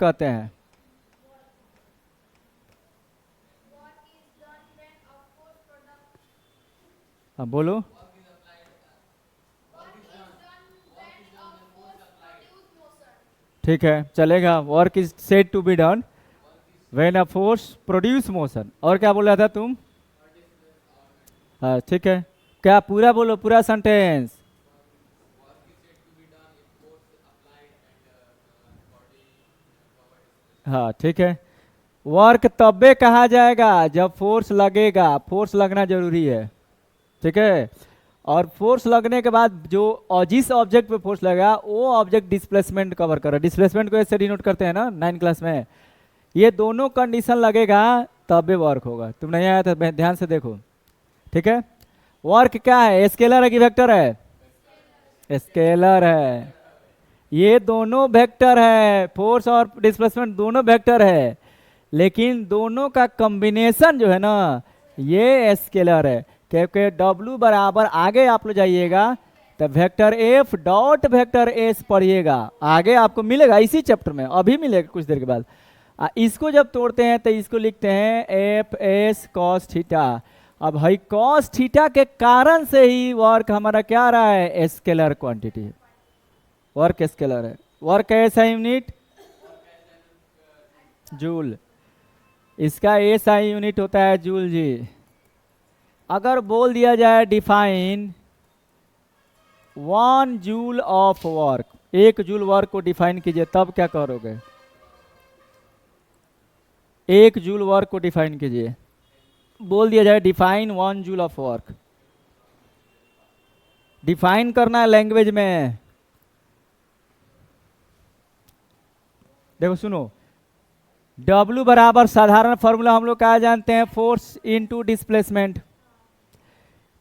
कहते हैं? हाँ बोलो। ठीक है, चलेगा। Work is said to be done when a force produce motion. और क्या बोल रहा था तुम? हाँ ठीक है, क्या पूरा बोलो, पूरा सेंटेंस। हाँ ठीक है। वर्क तबे कहा जाएगा जब फोर्स लगेगा, फोर्स लगना जरूरी है। ठीक है। और फोर्स लगने के बाद जो जिस ऑब्जेक्ट पे फोर्स लगेगा वो ऑब्जेक्ट डिस्प्लेसमेंट कवर कर रहा है। डिस्प्लेसमेंट को ऐसे डिनोट करते हैं ना 9 क्लास में। ये दोनों कंडीशन लगेगा तबे वर्क होगा। तुम नहीं आया था, ध्यान से देखो। ठीक है। वर्क क्या है, स्केलर है कि वेक्टर है? स्केलर है। ये दोनों वेक्टर है, फोर्स और डिस्प्लेसमेंट दोनों वेक्टर है, लेकिन दोनों का कॉम्बिनेशन जो है ना ये स्केलर है। क्योंकि W बराबर, आगे आप लोग जाइएगा तो vector F dot vector S पढ़िएगा, आगे आपको मिलेगा इसी चैप्टर में, अभी मिलेगा कुछ देर के बाद। इसको जब तोड़ते हैं तो इसको लिखते हैं एफ एस कॉस थीटा। अब भाई कॉस थीटा के कारण से ही वर्क हमारा क्या आ रहा है, स्केलर क्वांटिटी। वर्क स्केलर है। वर्क ऐसा यूनिट जूल, इसका एसआई यूनिट होता है जूल जी। अगर बोल दिया जाए define 1 joule of work, 1 joule work को डिफाइन कीजिए, तब क्या करोगे? 1 जूल वर्क को डिफाइन कीजिए। बोल दिया जाए define 1 joule of work, define करना है लैंग्वेज में। देखो सुनो, W बराबर साधारण फॉर्मूला हम लोग क्या जानते हैं, फोर्स इनटू डिस्प्लेसमेंट।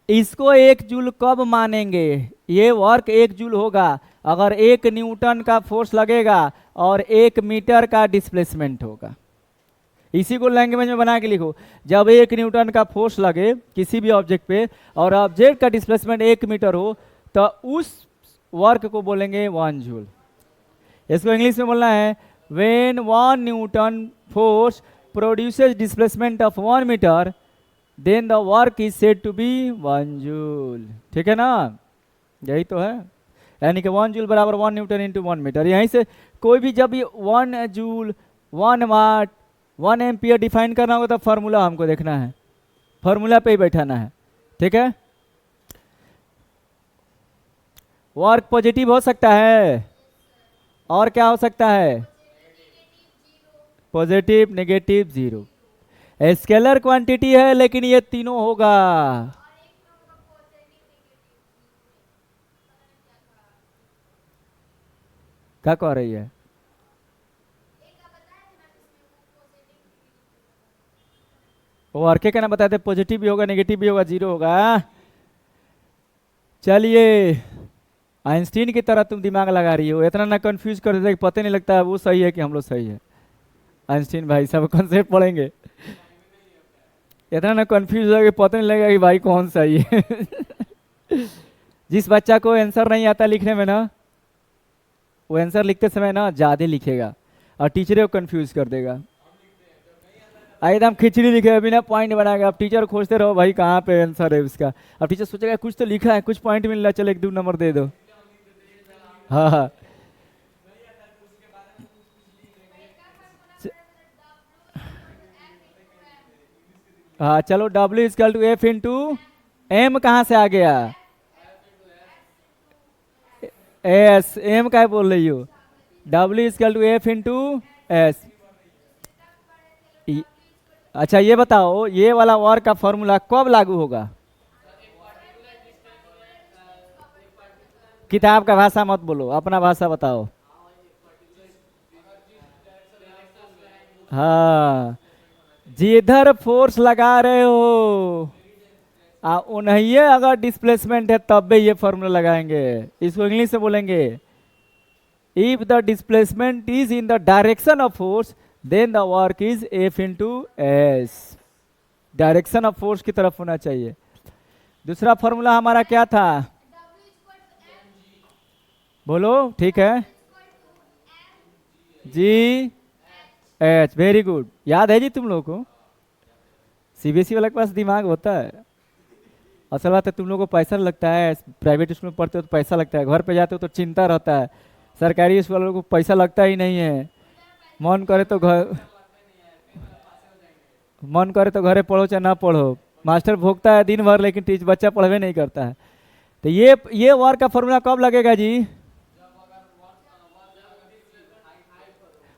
इसको 1 जूल कब मानेंगे? ये वर्क 1 जूल होगा अगर 1 न्यूटन का फोर्स लगेगा और 1 मीटर का डिस्प्लेसमेंट होगा। इसी को लैंग्वेज में बना के लिखो, जब 1 न्यूटन का फोर्स लगे किसी भी ऑब्जेक्ट पे और ऑब्जेक्ट का डिस्प्लेसमेंट 1 मीटर हो तो उस वर्क को बोलेंगे 1 जूल। इसको इंग्लिश में बोलना है when 1 newton force produces displacement of 1 metre then the work is said to be 1 joule. ठीक है ना, यही तो है। यानी कि 1 जूल बराबर 1 न्यूटन इंटू 1 मीटर। यहीं से कोई भी जब ये 1 जूल 1 वाट 1 एम्पियर डिफाइन करना होगा तो फॉर्मूला हमको देखना है, फॉर्मूला पे ही बैठाना है। ठीक है। वर्क पॉजिटिव हो सकता है, और क्या हो सकता है, positive negative zero. Scalar quantity है लेकिन ये तीनों होगा। क्या कह रही है? वो और क्या कहना बताते, पॉजिटिव भी होगा नेगेटिव भी होगा जीरो होगा। चलिए, आइंस्टीन की तरह तुम दिमाग लगा रही हो, इतना ना कंफ्यूज कर देते कि पता नहीं लगता है वो सही है कि हम लोग सही है। आइंस्टीन भाई सब कॉन्सेप्ट पढ़ेंगे, इतना ना कंफ्यूज हो कि पता नहीं लगेगा कि भाई कौन सही है। जिस बच्चा को आंसर नहीं आता लिखने में ना, वो आंसर लिखते समय ना ज़्यादा लिखेगा और टीचर को कंफ्यूज कर देगा। एकदम खिचड़ी लिखे बिना पॉइंट बनाएगा। अब टीचर खोजते रहो भाई कहाँ पे आंसर है उसका। अब टीचर सोचेगा कुछ तो लिखा है, कुछ पॉइंट मिल रहा है, चलो 1-2 नंबर दे दो। हाँ हाँ हाँ, चलो W = F × M कहाँ से आ गया? एस, एम का बोल रही हो? W = F × S। अच्छा ये बताओ, ये वाला वर्क का फॉर्मूला कब लागू होगा? किताब का भाषा मत बोलो, अपना भाषा बताओ। हाँ, जिधर फोर्स लगा रहे हो उन्हीं अगर डिस्प्लेसमेंट है तब भी ये फॉर्मूला लगाएंगे। इसको इंग्लिश से बोलेंगे if the displacement is in the direction of force then the work is F × S। Direction of force की तरफ होना चाहिए। दूसरा फॉर्मूला हमारा क्या था, बोलो? ठीक है, G एच, वेरी गुड, याद है जी तुम लोगों को। सीबीएसई वाले के पास दिमाग होता है। असल बात है, तुम लोगों को पैसा लगता है, प्राइवेट स्कूल में पढ़ते हो तो पैसा लगता है, घर पे जाते हो तो चिंता रहता है। सरकारी स्कूल वालों को पैसा लगता ही नहीं है। मन करे तो घर मन करे तो घरे पढ़ो चाहे ना पढ़ो, मास्टर भोगता है दिन भर, लेकिन टीच बच्चा पढ़वे नहीं करता है। तो ये वर्क का फॉर्मूला कब लगेगा जी?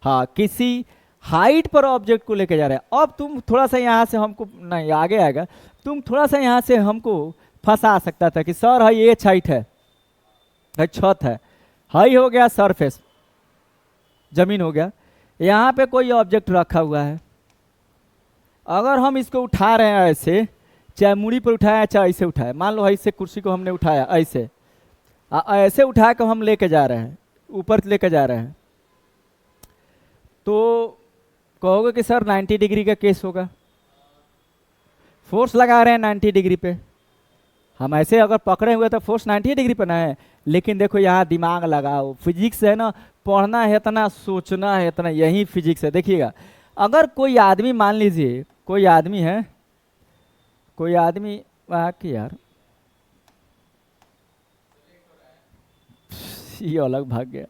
हाँ, किसी हाइट पर ऑब्जेक्ट को लेके जा रहे हैं। अब तुम थोड़ा सा यहाँ से हमको, नहीं आगे आएगा, तुम थोड़ा सा यहाँ से हमको फंसा सकता था कि सर हाई ये हाइट है, छत है, हाई हो गया सरफेस, जमीन हो गया, यहाँ पे कोई ऑब्जेक्ट रखा हुआ है। अगर हम इसको उठा रहे हैं ऐसे, चाहे मुड़ी पर उठाया चाहे ऐसे उठाया, मान लो ऐसे कुर्सी को हमने उठाया ऐसे, ऐसे उठा कर हम लेके जा रहे हैं, ऊपर लेके जा रहे हैं, तो कहोगे कि सर 90 डिग्री का केस होगा। फोर्स लगा रहे हैं 90 डिग्री पे, हम ऐसे अगर पकड़े हुए तो फोर्स 90 डिग्री पे ना है। लेकिन देखो यहाँ दिमाग लगाओ, फिजिक्स है ना, पढ़ना है इतना, सोचना है इतना, यही फिजिक्स है। देखिएगा, अगर कोई आदमी, मान लीजिए कोई आदमी है, कोई आदमी कि यार ये अलग भाग गया।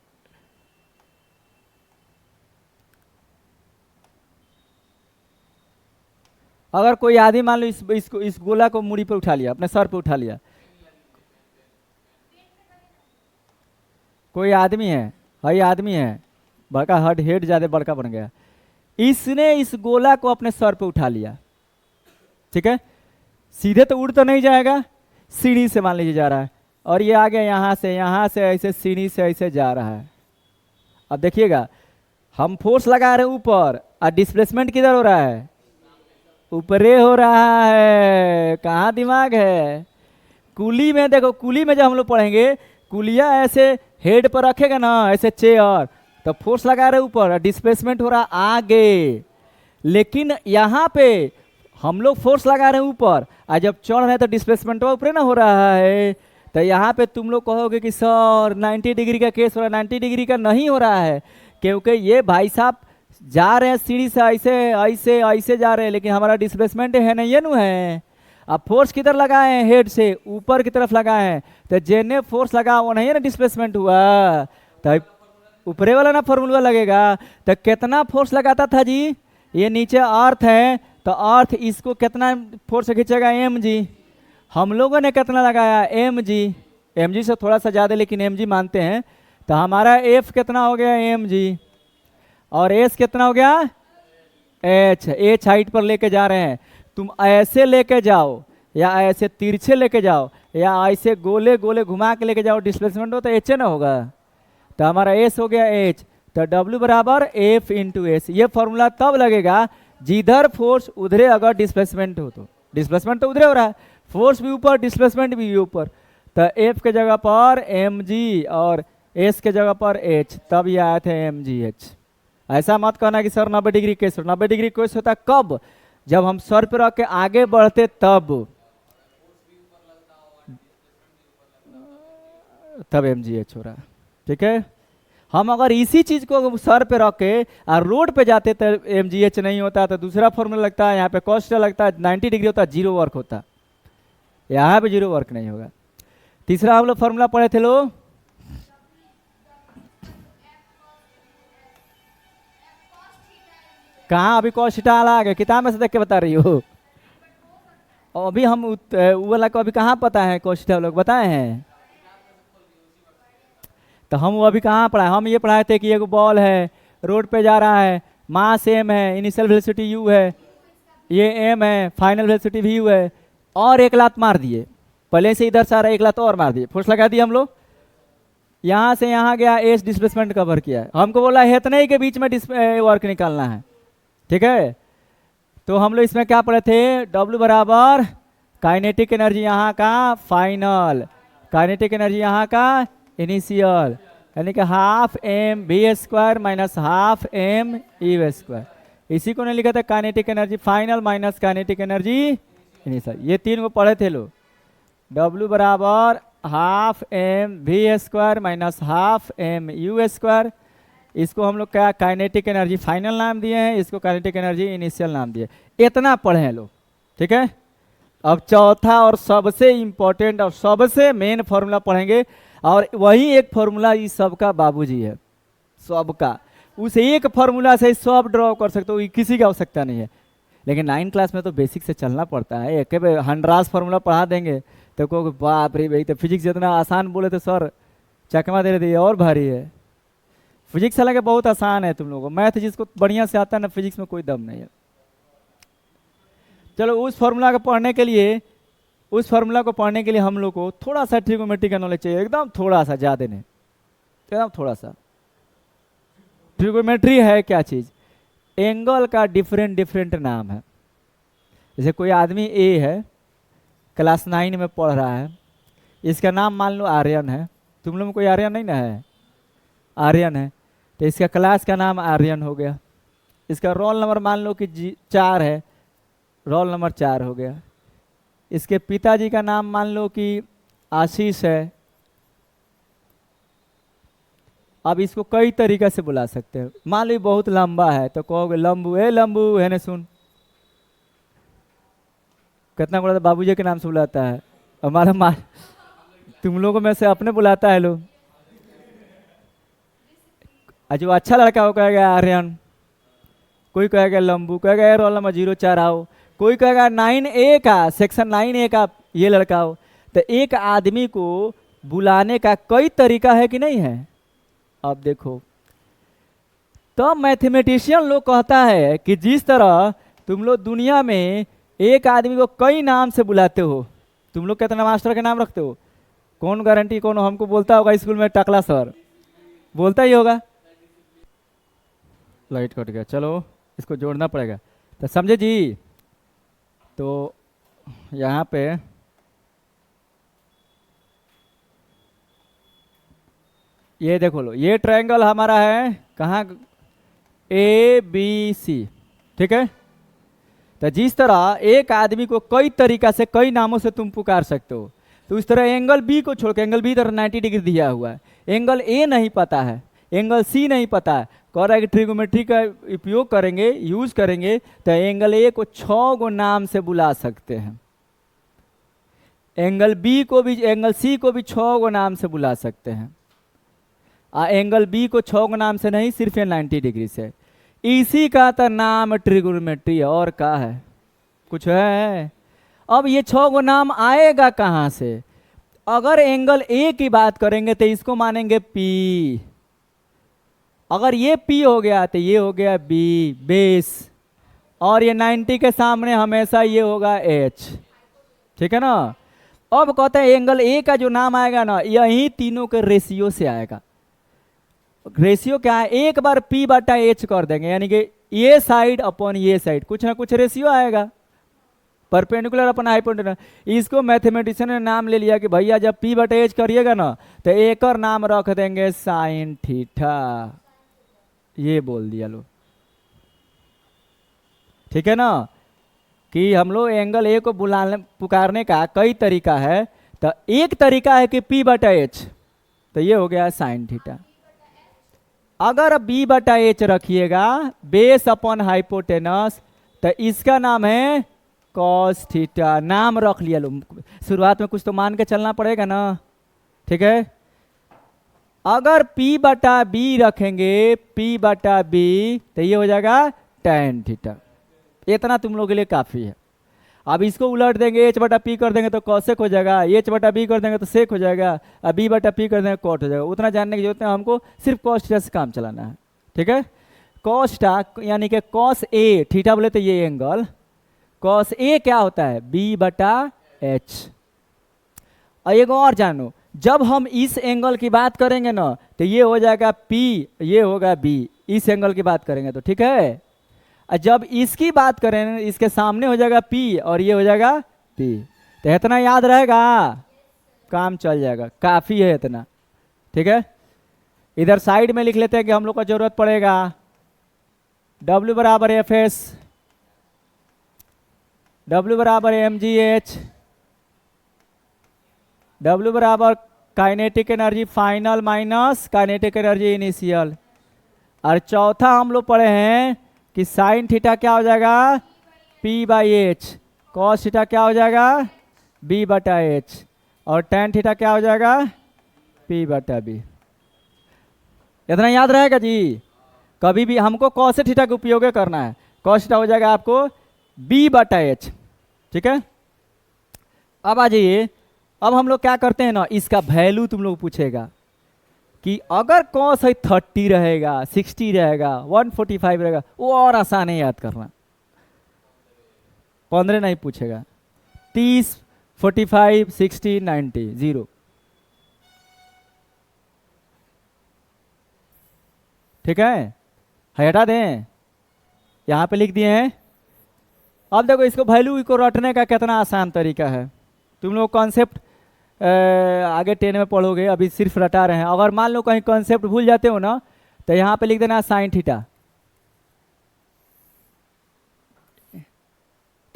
अगर कोई आदमी मान लो इस गोला को मुड़ी पे उठा लिया, अपने सर पे उठा लिया, कोई आदमी है, हाई आदमी है, बड़का हेड ज्यादा बड़का बन गया, इसने इस गोला को अपने सर पे उठा लिया, ठीक है, सीधे तो उड़ तो नहीं जाएगा, सीढ़ी से मान लीजिए जा रहा है, और ये आ गया यहाँ से ऐसे सीढ़ी से ऐसे जा रहा है। अब देखिएगा, हम फोर्स लगा रहे हैं ऊपर, और डिस्प्लेसमेंट किधर हो रहा है? ऊपरे हो रहा है। कहाँ दिमाग है? कुली में देखो, कुली में जब हम लोग पढ़ेंगे, कुलिया ऐसे हेड पर रखेगा ना, ऐसे चेयर, तो फोर्स लगा रहे ऊपर, डिस्प्लेसमेंट हो रहा आगे। लेकिन यहाँ पे हम लोग फोर्स लगा रहे हैं ऊपर, और जब चढ़ रहे हैं तो डिस्प्लेसमेंट ऊपर ना हो रहा है। तो यहाँ पे तुम लोग कहोगे कि सर 90 डिग्री का केस हो रहा है। 90 डिग्री का नहीं हो रहा है, क्योंकि ये भाई साहब जा रहे हैं सीढ़ी से ऐसे ऐसे ऐसे जा रहे हैं, लेकिन हमारा डिस्प्लेसमेंट है ना, ये नु है। अब फोर्स किधर लगाए हैं? हेड से ऊपर की तरफ लगाए हैं, तो जेने फोर्स लगा वो नहीं है ना डिस्प्लेसमेंट हुआ, तो ऊपरे वाला ना फॉर्मूला लगेगा। तो कितना फोर्स लगाता था जी? ये नीचे अर्थ है, तो अर्थ इसको कितना फोर्स खींचेगा? M G. हम लोगों ने कितना लगाया? M G. एम जी से थोड़ा सा ज़्यादा, लेकिन एम जी मानते हैं। तो हमारा एफ कितना हो गया? M G. और एस कितना हो गया? एच। एच हाइट पर लेके जा रहे हैं। तुम ऐसे लेके जाओ, या ऐसे तिरछे लेके जाओ, या ऐसे गोले गोले घुमा के लेके जाओ, डिस्प्लेसमेंट हो तो एच ना होगा। तो हमारा एस हो गया एच। तो डब्ल्यू बराबर एफ इंटू एस। ये फॉर्मूला तब लगेगा जिधर फोर्स उधरे अगर डिस्प्लेसमेंट हो, तो डिस्प्लेसमेंट तो उधरे हो रहा है, फोर्स भी ऊपर, डिस्प्लेसमेंट भी ऊपर। तो एफ के जगह पर एम जी और एस के जगह पर एच, तब ये आए थे एम जी एच। ऐसा मत कहना कि sir 90 degree case. 90 degree case होता कब? जब हम सर पे रख के आगे बढ़ते तब एम जी एच हो रहा है, ठीक है। हम अगर इसी चीज को सर पे रख के और रोड पे जाते तो एम जी एच नहीं होता, तो दूसरा फॉर्मूला लगता है, यहाँ पे कॉस्ट लगता है, 90 डिग्री होता है, जीरो वर्क होता, यहाँ पे जीरो वर्क नहीं होगा। तीसरा हम लोग फॉर्मूला पढ़े थे लोग, कहाँ? अभी कॉस्ट थीटा आ गया, किताब में से देख के बता रही हो। अभी हम वो वाला को अभी कहाँ पता है कॉस्ट थीटा लोग बताए हैं? तो हम वो अभी कहाँ पढ़ाए? हम ये पढ़ाए थे कि एक बॉल है, रोड पे जा रहा है, मास एम है, इनिशियल वेलोसिटी यू है, ये एम है, फाइनल वेलोसिटी भी यू है, और एक लात मार दिए, पहले से इधर से आ रहा है, एक लात और मार दिए, फोर्स लगा दिए हम लोग, यहाँ से यहाँ गया, एस डिस्प्लेसमेंट कवर किया है, हमको बोला है इतने ही के बीच में वर्क निकालना है, ठीक है। तो हम लोग इसमें क्या पढ़े थे? डब्ल्यू बराबर काइनेटिक एनर्जी यहाँ का फाइनल, काइनेटिक एनर्जी यहाँ का इनिशियल, यानी कि half M B square minus half M E square. इसी को नहीं लिखा था kinetic energy final minus kinetic energy initial. ये तीन को पढ़े थे लोग। डब्ल्यू बराबर half M V square minus half M U square, इसको हम लोग क्या काइनेटिक एनर्जी फाइनल नाम दिए हैं, इसको काइनेटिक एनर्जी इनिशियल नाम दिए। इतना पढ़े हैं लोग, ठीक है। अब चौथा और सबसे इंपॉर्टेंट और सबसे मेन फॉर्मूला पढ़ेंगे, और वही एक फॉर्मूला इस सबका बाबूजी है, सबका। उस एक फॉर्मूला से सब ड्रॉ कर सकते हो, किसी की आवश्यकता नहीं है। लेकिन 9 क्लास में तो बेसिक से चलना पड़ता है। एक हंड्रास फॉर्मूला पढ़ा देंगे तो को बाप रे भाई, तो फिजिक्स जितना आसान बोले तो सर चकमा दे दिए, और भारी है फिजिक्स। हालांकि बहुत आसान है तुम लोगों को, मैथ जिसको बढ़िया से आता है ना, फिजिक्स में कोई दम नहीं है। चलो उस फॉर्मूला को पढ़ने के लिए, हम लोग को थोड़ा सा ट्रिगोमेट्री का नॉलेज चाहिए, एकदम थोड़ा सा, ज़्यादा नहीं, एकदम थोड़ा सा। ट्रिगोमेट्री है क्या चीज़? एंगल का डिफरेंट डिफरेंट नाम है। जैसे कोई आदमी ए है, क्लास 9 में पढ़ रहा है, इसका नाम मान लो आर्यन है। तुम लोग में कोई आर्यन नहीं ना है? आर्यन है, तो इसका क्लास का नाम आर्यन हो गया। इसका रोल नंबर मान लो कि 4 है, रोल नंबर 4 हो गया। इसके पिताजी का नाम मान लो कि आशीष है। अब इसको कई तरीके से बुला सकते हैं। मान लो बहुत लंबा है तो कहोगे लंबू, ए लंबू है ना, सुन कितना बड़ा बाबूजी के नाम से बुलाता है। हमारा माँ तुम लोगों में से अपने बुलाता है लोग। जो अच्छा लड़का हो कहेगा आर्यन, कोई कहेगा लंबू, कहेगा रोल नंबर 04 आओ, कोई कहेगा 9A का, सेक्शन 9A का ये लड़का हो। तो एक आदमी को बुलाने का कई तरीका है कि नहीं है? अब देखो, तो मैथमेटिशियन लोग कहता है कि जिस तरह तुम लोग दुनिया में एक आदमी को कई नाम से बुलाते हो, तुम लोग कितना मास्टर के नाम रखते हो? कौन गारंटी, कौन हमको बोलता होगा स्कूल में? टकला सर बोलता ही होगा। लाइट कट गया, चलो इसको जोड़ना पड़ेगा, तो समझे जी। तो यहाँ पे ये देखो लो, ये ट्रायंगल हमारा है कहाँ? ABC, ठीक है। तो जिस तरह एक आदमी को कई तरीका से, कई नामों से तुम पुकार सकते हो, तो उस तरह एंगल बी को छोड़ के, एंगल बी तरह 90 डिग्री दिया हुआ है, एंगल ए नहीं पता है, एंगल सी नहीं पता है, कह रहा है कि ट्रिगोमेट्री का उपयोग करेंगे, यूज करेंगे, तो एंगल ए को 6 गो नाम से बुला सकते हैं, एंगल बी को भी, एंगल सी को भी 6 गो नाम से बुला सकते हैं। एंगल बी को 6 गो नाम से नहीं, सिर्फ 90 डिग्री से। इसी का तो नाम ट्रिगोनोमेट्री है, और का है? कुछ है? अब ये 6 गो नाम आएगा कहाँ से? अगर एंगल ए की बात करेंगे तो इसको मानेंगे पी, अगर ये पी हो गया तो ये हो गया बी, बेस, और ये 90 के सामने हमेशा ये होगा एच, ठीक है ना। अब कहते हैं एंगल ए का जो नाम आएगा ना, यही तीनों के रेशियो से आएगा। रेशियो क्या है? एक बार P बटा H कर देंगे, यानी कि ये साइड अपॉन ये साइड, कुछ ना कुछ रेशियो आएगा, परपेंडिकुलर अपन हाइपोटेन्यूज। इसको मैथमेटिशियन ने नाम ले लिया कि भैया जब P बटा H करिएगा ना, तो एक और नाम रख देंगे साइन थीटा, ये बोल दिया लो, ठीक है ना। कि हम लोग एंगल ए को बुलाने, पुकारने का कई तरीका है। तो एक तरीका है कि P बटा H, तो ये हो गया साइन थीटा। अगर B बटा H रखिएगा बेस अपॉन हाइपोटेनस, तो इसका नाम है कॉस थीटा, नाम रख लिया लो। शुरुआत में कुछ तो मान के चलना पड़ेगा ना, ठीक है। अगर P बटा B रखेंगे, P बटा B, तो ये हो जाएगा tan थीटा। इतना तुम लोगों के लिए काफ़ी है। अब इसको उलट देंगे, H बटा P कर देंगे तो कॉसेक हो जाएगा, H बटा B कर देंगे तो सेक हो जाएगा, अब B बटा P कर देंगे कॉट हो जाएगा। उतना जानने की जरूरत है, हमको सिर्फ कॉस थीटा से काम चलाना है, ठीक है। कॉस थीटा यानी कि कॉस ए, थीटा बोले तो ये एंगल, कॉस ए क्या होता है? B बटा H। और एक और जानो, जब हम इस एंगल की बात करेंगे ना, तो ये हो जाएगा P, ये होगा B, इस एंगल की बात करेंगे तो, ठीक है। जब इसकी बात करें, इसके सामने हो जाएगा P और ये हो जाएगा P, तो इतना याद रहेगा, काम चल जाएगा, काफ़ी है इतना, ठीक है। इधर साइड में लिख लेते हैं कि हम लोग को जरूरत पड़ेगा W बराबर FS, W बराबर mgh, W बराबर kinetic energy final minus kinetic energy initial, और चौथा हम लोग पढ़े हैं कि साइन थीटा क्या हो जाएगा, P by H, cos theta क्या हो जाएगा, B बटा एच, और टेन थीटा क्या हो जाएगा, P बटा बी। इतना याद रहेगा जी। कभी भी हमको कॉस थीटा का उपयोग करना है। कॉस थीटा हो जाएगा आपको B बटा एच। ठीक है, अब आ जाइए। अब हम लोग क्या करते हैं ना, इसका वैल्यू तुम लोग पूछेगा कि अगर कॉस है 30 रहेगा, 60 रहेगा, 145 रहेगा, वो और आसान है याद करना। 15 नहीं पूछेगा, 30, 45, 60, 90, 0। ठीक है, हटा दें, यहाँ पे लिख दिए हैं। अब देखो इसको वैल्यू को रटने का कितना आसान तरीका है। तुम लोग कॉन्सेप्ट आगे 10 में पढ़ोगे, अभी सिर्फ रटा रहे हैं। अगर मान लो कहीं कॉन्सेप्ट भूल जाते हो ना, तो यहाँ पे लिख देना साइन थीटा।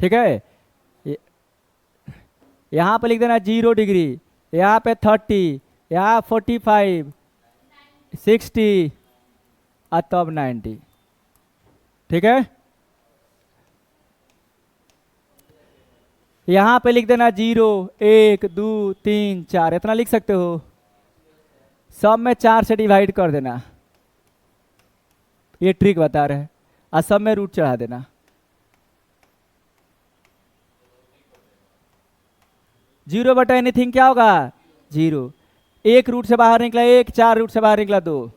ठीक है, यहाँ पे लिख देना 0 डिग्री, यहाँ पे 30, यहाँ 45, 60 और तब 90। ठीक है, यहाँ पे लिख देना 0, 1, 2, 3, 4, इतना लिख सकते हो। सब में 4 से डिवाइड कर देना, ये ट्रिक बता रहे हैं, और सब में रूट चढ़ा देना। जीरो बटा एनीथिंग क्या होगा, 0। एक रूट से बाहर निकला 1, 4 रूट से बाहर निकला 2,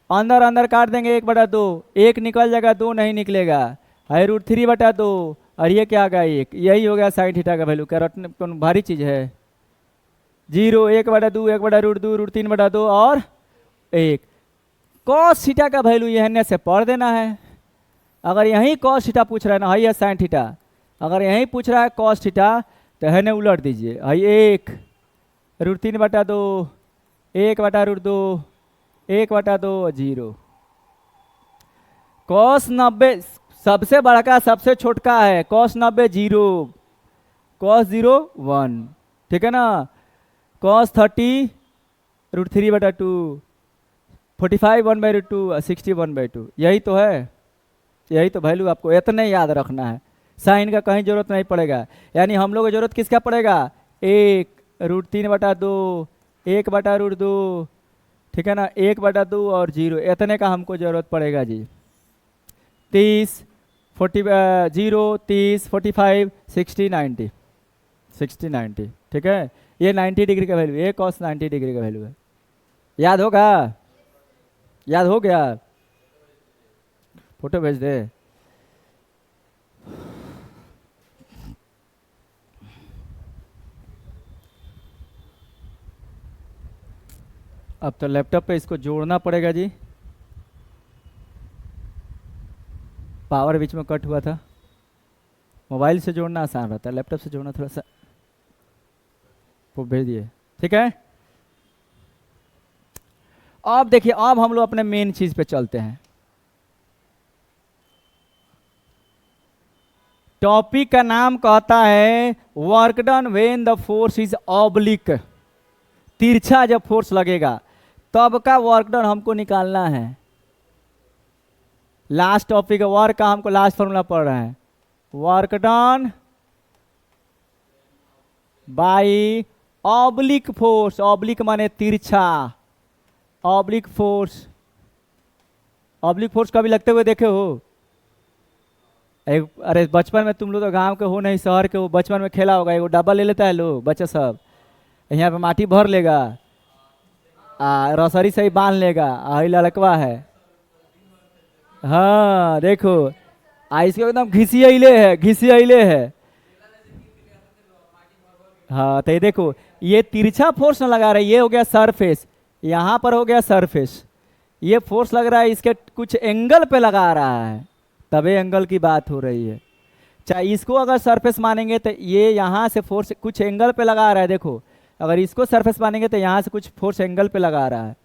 अंदर अंदर काट देंगे 1/2, 1 निकल जाएगा, 2 नहीं निकलेगा, है रूट 3/2, और ये क्या आ गया 1। यही हो गया साइन थीटा का वैल्यू। क्या रटने कौन भारी चीज है। 0, 1/2, 1/√2, रूट 3/2 और 1। कॉस थीटा का वैल्यू यह से पढ़ देना है। अगर यहीं कॉस थीटा पूछ रहा है ना, है साइन थीटा, अगर यहीं पूछ रहा है कॉस थीटा, तो है ना उलट दीजिए, है 1, रूट 3/2, 1/√2, 1/2, 0। कॉस 90 सबसे बड़का सबसे छोटका है, कॉस 90 0, कॉस 0 1। ठीक है ना, कॉस 30 रूट 3/2, 45 1/2, 60 1/2। यही तो है, यही तो वैल्यू आपको इतने याद रखना है। साइन का कहीं जरूरत नहीं पड़ेगा। यानी हम लोग को जरूरत किसका पड़ेगा, 1 रूट 3/2, 1/√2, ठीक है ना, 1/2 और 0, इतने का हमको जरूरत पड़ेगा जी। 30, 0, 30, 45, 60, 90, 60, 90। ठीक है, ये 90 डिग्री का वैल्यू, ये कॉस 90 डिग्री का वैल्यू है। याद होगा, याद हो गया, फोटो भेज दे। अब तो लैपटॉप पे इसको जोड़ना पड़ेगा जी। पावर बीच में कट हुआ था। मोबाइल से जोड़ना आसान रहता है, लैपटॉप से जोड़ना थोड़ा सा। वो भेज दिए, ठीक है। अब देखिए, अब हम लोग अपने मेन चीज पे चलते हैं। टॉपिक का नाम कहता है work done when the force is oblique. तिरछा जब फोर्स लगेगा तब का वर्क डन हमको निकालना है। लास्ट टॉपिक वर्क का हमको लास्ट फॉर्मूला पढ़ रहे हैं, work done by oblique force. Oblique माने तिरछा, ऑब्लिक फोर्स। ऑब्लिक फोर्स कभी लगते हुए देखे हो? अरे बचपन में तुम लोग तो गांव के हो नहीं, शहर के हो, बचपन में खेला होगा। एगो डब्बा ले लेता है लोग बच्चा सब, यहाँ पे माटी भर लेगा, रसरी से ही बांध लेगा, आई लड़कवा है। हाँ देखो, इसके एकदम घिसियले है, घिसियले है। हाँ तो ये देखो, ये तिरछा फोर्स न लगा रहा है, ये हो गया सरफेस, यहाँ पर हो गया सरफेस। ये फोर्स लग रहा है इसके कुछ एंगल पे लगा रहा है, तबे एंगल की बात हो रही है। चाहे इसको अगर सरफेस मानेंगे तो ये यहाँ से फोर्स कुछ एंगल पे लगा रहा है। देखो, अगर इसको सरफेस मानेंगे तो यहाँ से कुछ फोर्स एंगल पे लगा रहा है।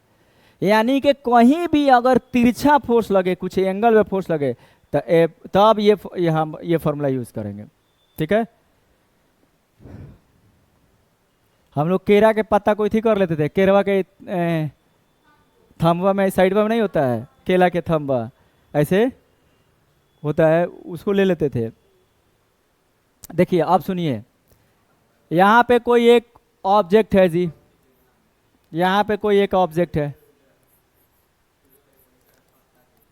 यानी कि कहीं भी अगर तिरछा फोर्स लगे, कुछ एंगल पे फोर्स लगे, तो तब ये हम ये फॉर्मूला यूज करेंगे। ठीक है, हम लोग केरा के पत्ता को इथी कर लेते थे, केरवा के थंबवा में साइडवा में नहीं होता है, केला के थंबा, ऐसे होता है, उसको ले लेते थे। देखिए अब सुनिए, यहाँ पे कोई एक ऑब्जेक्ट है जी, यहाँ पे कोई एक ऑब्जेक्ट है,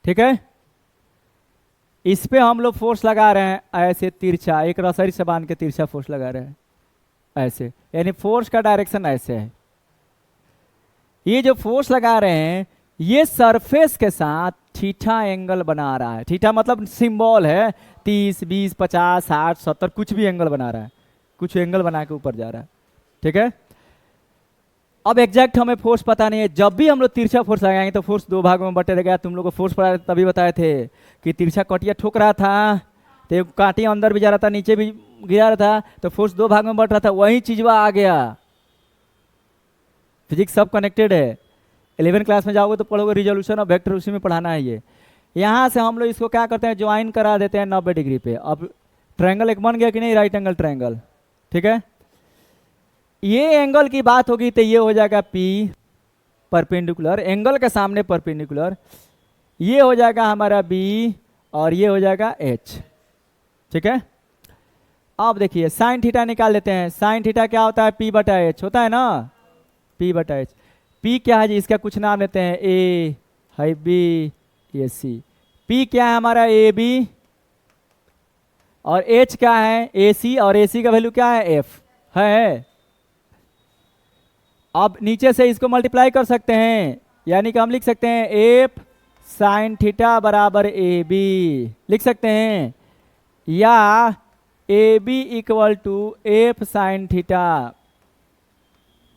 ठीक है। इस पे हम लोग फोर्स लगा रहे हैं ऐसे तिरछा, एक रसरी से बांध के तिरछा फोर्स लगा रहे हैं ऐसे, यानी फोर्स का डायरेक्शन ऐसे है। ये जो फोर्स लगा रहे हैं ये सरफेस के साथ थीटा एंगल बना रहा है। थीटा मतलब सिंबल है, 30, 20, 50, 60, 70 कुछ भी एंगल बना रहा है, कुछ एंगल बना के ऊपर जा रहा है, ठीक है। अब एग्जैक्ट हमें फोर्स पता नहीं है, जब भी हम लोग तिरछा फोर्स लगाएंगे तो फोर्स दो भागों में बटे रहेगा। तुम लोग को फोर्स पढ़ा तभी बताए थे कि तिरछा कटिया ठोक रहा था तो कांटिया अंदर भी जा रहा था, नीचे भी गिरा रहा था, तो फोर्स दो भाग में बट रहा था, वही चीज आ गया। फिजिक्स सब कनेक्टेड है। 11 क्लास में जाओगे तो पढ़ोगे रिजोल्यूशन और वेक्टर, उसी में पढ़ाना है ये। यहाँ से हम लोग इसको क्या करते हैं, ज्वाइन करा देते हैं 90 डिग्री पे। अब ट्रायंगल एक बन गया कि नहीं, राइट एंगल ट्रायंगल, ठीक है। ये एंगल की बात होगी तो ये हो जाएगा P परपेंडिकुलर, एंगल के सामने परपेंडिकुलर, ये हो जाएगा हमारा B और ये हो जाएगा H, ठीक है। अब देखिए साइन थीटा निकाल लेते हैं। साइन थीटा क्या होता है, P बटा H होता है ना, P बटा H। P क्या है जी, इसका कुछ नाम लेते हैं, A है, B ये C। P क्या है हमारा AB और H क्या है AC, और AC का वैल्यू क्या है F है। अब नीचे से इसको मल्टीप्लाई कर सकते हैं, यानी कि हम लिख सकते हैं F साइन थीटा बराबर AB लिख सकते हैं, या AB equal to F sine theta.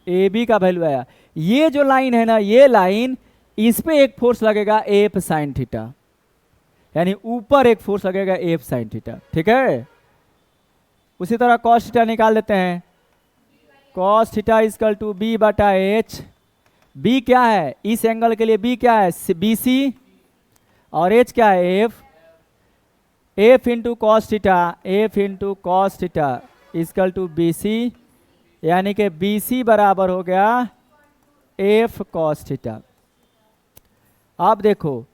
AB का वैल्यू आया, ये जो लाइन है ना, ये लाइन, इस पे एक फोर्स लगेगा F साइन थीटा, यानी ऊपर एक फोर्स लगेगा F साइन थीटा, ठीक है। उसी तरह कॉस थीटा निकाल लेते हैं। Cos theta equal to B बटा H। B क्या है, इस एंगल के लिए B क्या है, BC, और H क्या है F। F into cos theta, F into cos theta equal to BC, यानी कि BC बराबर हो गया F कॉस थीटा। अब देखो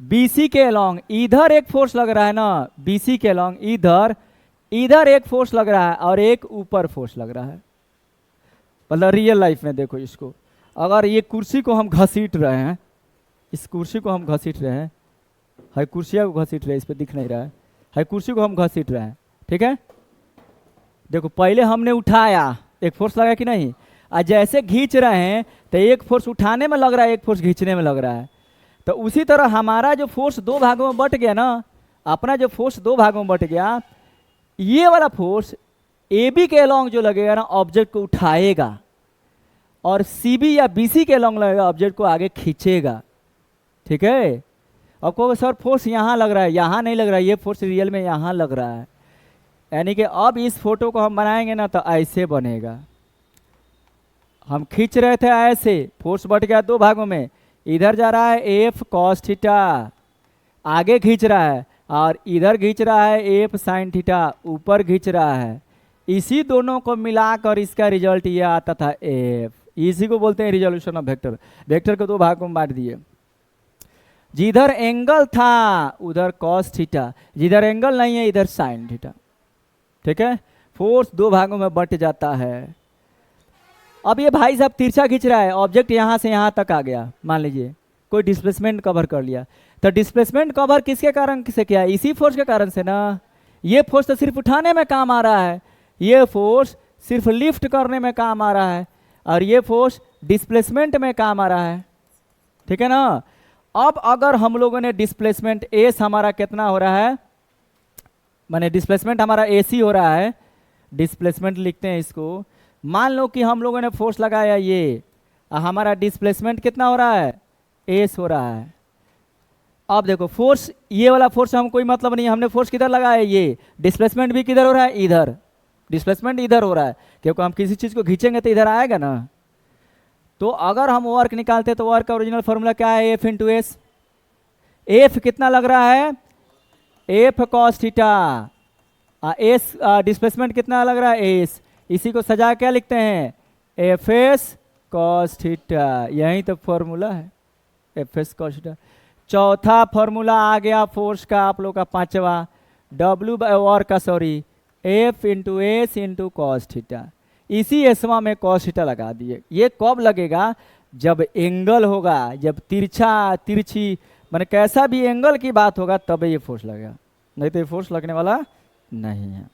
BC के अलोंग इधर एक फोर्स लग रहा है ना, BC के अलोंग इधर एक फोर्स लग रहा है और एक ऊपर फोर्स लग रहा है। मतलब रियल लाइफ में देखो इसको, अगर ये कुर्सी को हम घसीट रहे हैं, इस कुर्सी को हम घसीट रहे हैं, है कुर्सिया को घसीट रहे हैं, इस पे दिख नहीं रहा है कुर्सी को हम घसीट रहे हैं, ठीक है। देखो पहले हमने उठाया, एक फोर्स लगा कि नहीं, और जैसे खींच रहे हैं तो एक फोर्स उठाने में लग रहा है, एक फोर्स खींचने में लग रहा है। तो उसी तरह हमारा जो फोर्स दो भागों में बट गया ना, अपना जो फोर्स दो भागों में बट गया, ये वाला फोर्स AB के अलोंग जो लगेगा ना, ऑब्जेक्ट को उठाएगा, और CB या BC के अलोंग लगेगा, ऑब्जेक्ट को आगे खींचेगा, ठीक है। अब कहोगे सर फोर्स यहाँ लग रहा है, यहाँ नहीं लग रहा है, ये फोर्स रियल में यहाँ लग रहा है। यानी कि अब इस फोटो को हम बनाएंगे ना तो ऐसे बनेगा। हम खींच रहे थे ऐसे, फोर्स बढ़ गया दो भागों में, इधर जा रहा है F कॉस थीटा, आगे खींच रहा है, और इधर खींच रहा है F साइन थीटा, ऊपर खींच रहा है। इसी दोनों को मिलाकर इसका रिजल्ट ये आता था F। इसी को बोलते हैं रिजोल्यूशन ऑफ वेक्टर। वेक्टर को दो भागों में बांट दिए, जिधर एंगल था उधर कॉस थीटा, जिधर एंगल नहीं है इधर साइन थीटा, ठीक है। फोर्स दो भागों में बट जाता है। अब ये भाई साहब तिरछा खींच रहा है, ऑब्जेक्ट यहां से यहां तक आ गया, मान लीजिए कोई डिस्प्लेसमेंट कवर कर लिया, तो डिस्प्लेसमेंट कवर किसके कारण से किया, इसी फोर्स के कारण से ना। ये फोर्स तो सिर्फ उठाने में काम आ रहा है, ये फोर्स सिर्फ लिफ्ट करने में काम आ रहा है, और ये फोर्स डिस्प्लेसमेंट में काम आ रहा है, ठीक है ना। अब अगर हम लोगों ने डिस्प्लेसमेंट एस हमारा कितना हो रहा है, माने डिस्प्लेसमेंट हमारा AC हो रहा है, डिस्प्लेसमेंट लिखते हैं इसको। मान लो कि हम लोगों ने फोर्स लगाया ये, हमारा डिस्प्लेसमेंट कितना हो रहा है, एस हो रहा है। अब देखो फोर्स, ये वाला फोर्स हम कोई मतलब नहीं, हमने फोर्स किधर लगाया, ये डिस्प्लेसमेंट भी किधर हो रहा है, इधर, डिस्प्लेसमेंट इधर हो रहा है, क्योंकि हम किसी चीज को खींचेंगे तो इधर आएगा ना। तो अगर हम वर्क निकालते तो वर्क का ओरिजिनल फॉर्मूला क्या है, F इंटू एस। एफ कितना लग रहा है, F cos theta, S displacement कितना लग रहा है, एस। इसी को सजा क्या लिखते हैं, FS कॉस थीटा, यही तो फॉर्मूला है, FS कॉस थीटा। चौथा फॉर्मूला आ गया फोर्स का आप लोग का पांचवा, डब्ल्यू और का sorry F into S into cos theta. इसी एसवा में कॉस थीटा लगा दिए। ये कब लगेगा? जब एंगल होगा, जब तिरछा तिरछी माने कैसा भी एंगल की बात होगा तब ये फोर्स लगेगा, नहीं तो ये फोर्स लगने वाला नहीं है।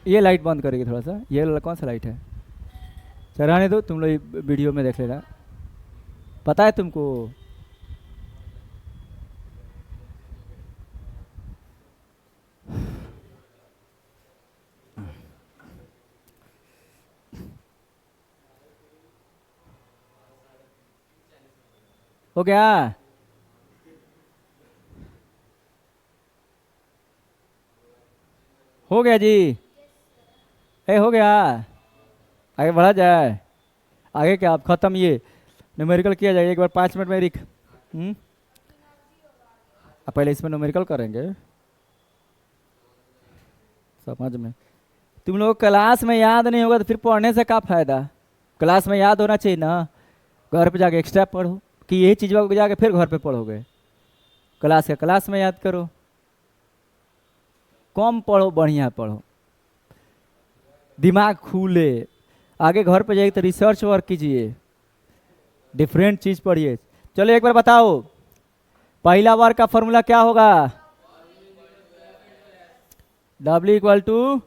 ये लाइट बंद करेगी थोड़ा सा, ये वाला कौन सा लाइट है? चलाने दो, तुम लोग वीडियो में देख लेना, पता है तुमको। हो गया? हो गया जी? हो गया? आगे बढ़ा जाए? आगे क्या आप खत्म, ये न्यूमेरिकल किया जाए एक बार 5 मिनट में रिक। पहले इसमें न्यूमेरिकल करेंगे समझ में। तुम लोग क्लास में याद नहीं होगा तो फिर पढ़ने से क्या फायदा? क्लास में याद होना चाहिए ना, घर पे जाके एक्स्ट्रा पढ़ो कि यही चीज़ जाके फिर घर पे पढ़ोगे। क्लास का क्लास में याद करो, कम पढ़ो बढ़िया पढ़ो, दिमाग खुले। आगे घर पे जाइए तो रिसर्च वर्क कीजिए, डिफरेंट चीज़ पढ़िए। चलो एक बार बताओ, पहला वर्ग का फॉर्मूला क्या होगा? W equal to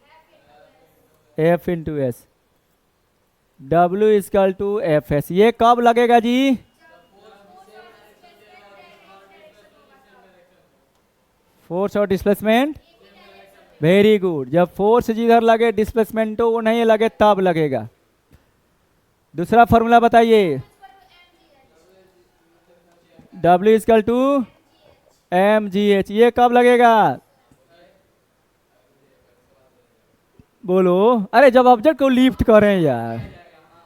F into S, W equal to F S. ये कब लगेगा जी? फोर्स और डिस्प्लेसमेंट, वेरी गुड। जब फोर्स जिधर लगे डिस्प्लेसमेंट वो नहीं लगे तब लगेगा। दूसरा फॉर्मूला बताइए। W इक्वल टू mgh, ये कब लगेगा? बोलो, अरे जब ऑब्जेक्ट को लिफ्ट करें यार,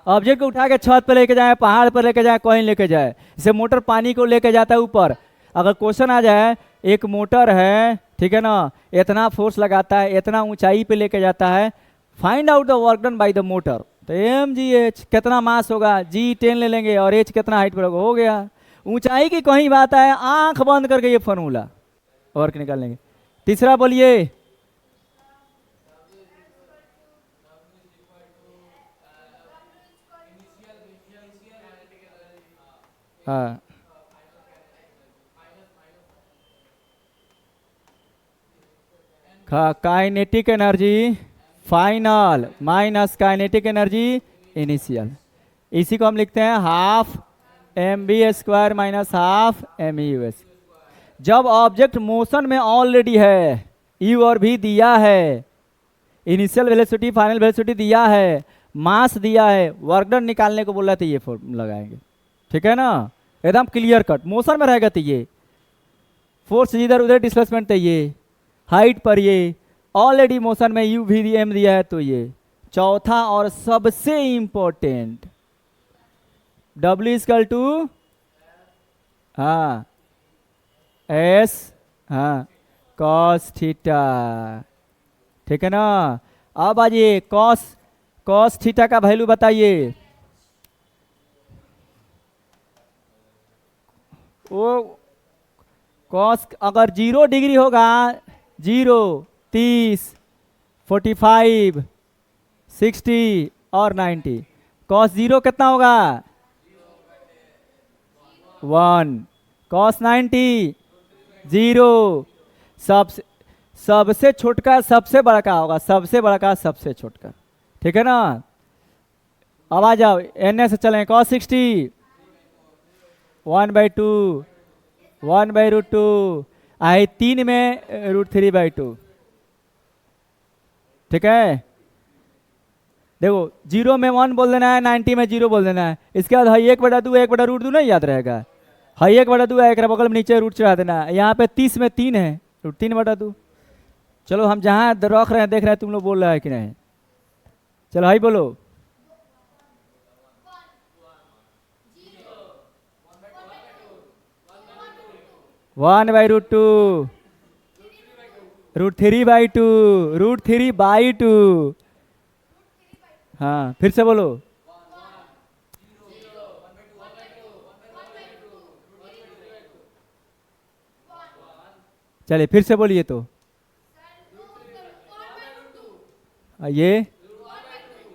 ऑब्जेक्ट को उठा के छत पर लेके जाए, पहाड़ पर लेके जाए, कहीं लेके जाए, जैसे मोटर पानी को लेके जाता है ऊपर। अगर क्वेश्चन आ जाए, एक मोटर है ठीक है ना, इतना फोर्स लगाता है, इतना ऊंचाई पे लेके जाता है, find out the work done by the motor, तो mgh कितना मास होगा, g10 ले लेंगे और h कितना हाइट पर होगा, हो गया। ऊंचाई की कहीं बात है, आंख बंद करके ये फॉर्मूला वर्क निकाल लेंगे। तीसरा बोलिए। हाँ, kinetic energy final minus kinetic energy initial. इसी को हम लिखते हैं half mv² minus half mus। जब ऑब्जेक्ट मोशन में ऑलरेडी है, यू और भी दिया है, इनिशियल वेलोसिटी फाइनल वेलोसिटी दिया है, मास दिया है, वर्क डन निकालने को बोला तो ये फॉर्मूला लगाएंगे, ठीक है ना, एकदम क्लियर कट। मोशन में रहेगा तो ये फोर्स इधर उधर डिस्प्लेसमेंट चाहिए, हाइट पर ये ऑलरेडी मोशन में यू भी एम दिया है तो ये। चौथा और सबसे इंपॉर्टेंट W इक्वल टू हाँ एस हाँ कॉस थीटा, ठीक है ना। अब आइए कॉस थीटा का वैल्यू बताइए। वो कॉस अगर 0 डिग्री होगा, 0, 30, 45, 60 और 90, कॉस 0 कितना होगा? 1, कॉस 90 0, सबसे छोटका सबसे बड़ा का होगा, सबसे बड़ा का सबसे छोटका, ठीक है ना। अब आ जाओ एन से चलें, कॉस 60 1/2, 1/√2 आई 3 में √3/2, ठीक है। देखो 0 में 1 बोल देना है, 90 में 0 बोल देना है। इसके बाद हाई 1/2 1/√2 नहीं याद रहेगा, हाई 1/2 है, एक बगल में नीचे रूट चढ़ा देना है। यहाँ पे 30 में 3 है, √3/2। चलो हम जहाँ रख रहे हैं देख रहे हैं तुम लोग बोल रहे हैं कि नहीं, चलो हाई बोलो। वन बाई √2, √3/2, √3/2, हाँ फिर से बोलो। चलिए फिर से बोलिए तो। ये